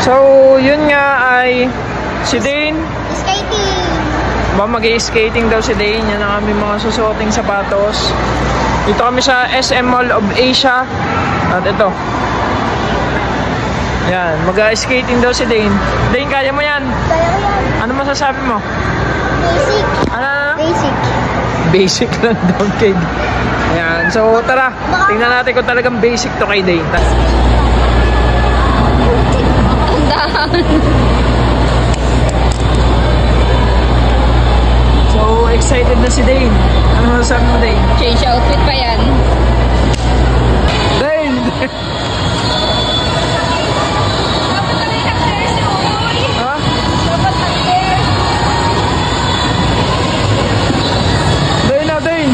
So, yun nga ay si Dane. Skating. Mag-i-skating daw si Dane. Yan ang aming mga susuoting sapatos. Dito kami sa SM Mall of Asia. At ito. Yan, mag-i-skating daw si Dane. Dane, kaya mo yan? Kaya ko yan. Ano masasabi mo? Basic. Ano? Basic. Basic lang daw kay Dane. Yan, so tara. Tingnan natin kung talagang basic to kay Dane. So, excited na si Dane. Ano masasabi mo, Dane? Change outfit pa yan. Dane! Ha? Dane na, Dane!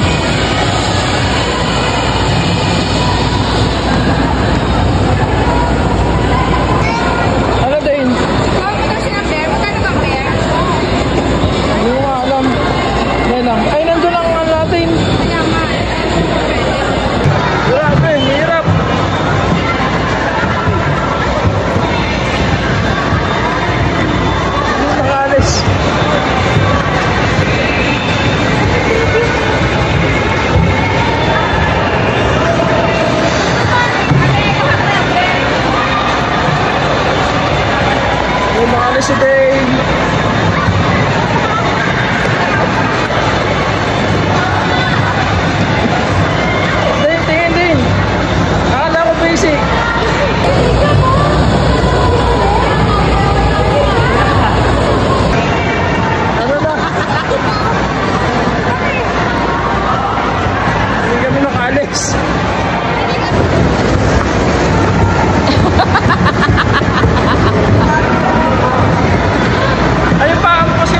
Ano, Dane? Hindi ko alam. Dahil lang. Ay, nandun lang ang natin. Grabe, hirap. Hindi nakalis. Hindi nakalis si Dane. Tingin din. Akala ko basic. Ano na? Hindi kami nakalis. Ayun pa ako kasi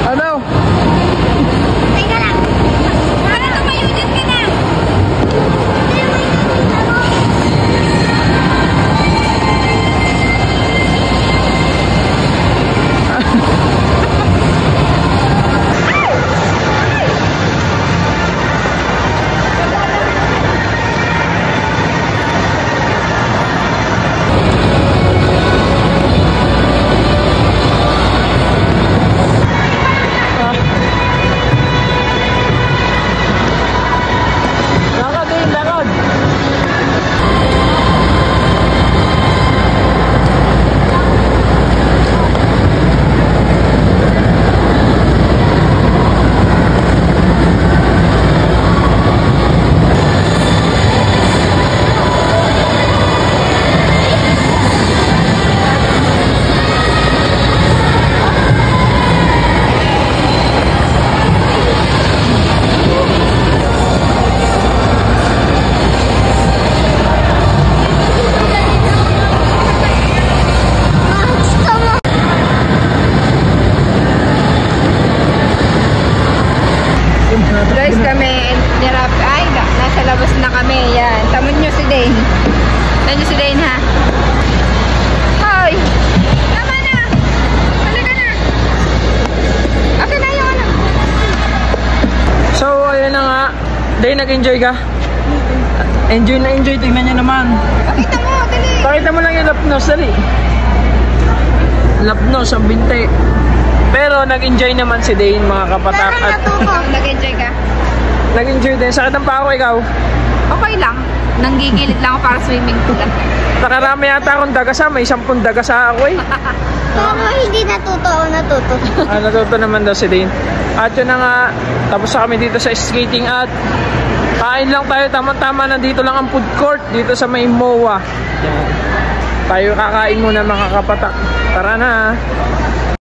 ano? Teka lang. Para tumayo din ka na. Lakad din, lakad. Guys, kami nasa labas na kami. Yan. Tama nyo si Dane. Tama nyo si Dane, ha? Hoy! Tama na! Halika na! Okay na yung ano. So, ayun na nga. Dane, nag-enjoy ka? Enjoy na enjoy. Tingnan nyo naman. Pakita mo, dali! Pakita mo lang yung lapnos, dali. Lapnos, ang binte. Pero nag-enjoy naman si Dane, mga kapatak. Pero At natuto. Nag-enjoy ka? nag-enjoy din. Sakit ang paa ko, ikaw. Okay lang. Nanggigilid lang ako para swimming pool. Nakarami yata akong dagasa. May 10 dagasa ako eh. Pero hindi natuto o natuto. Natuto naman daw si Dane. At yun na nga, tapos na kami dito sa skating at kain lang tayo. Tama-tama, nandito lang ang food court dito sa may MOA. Yan. Tayo kakain muna, mga kapatak. Tara na.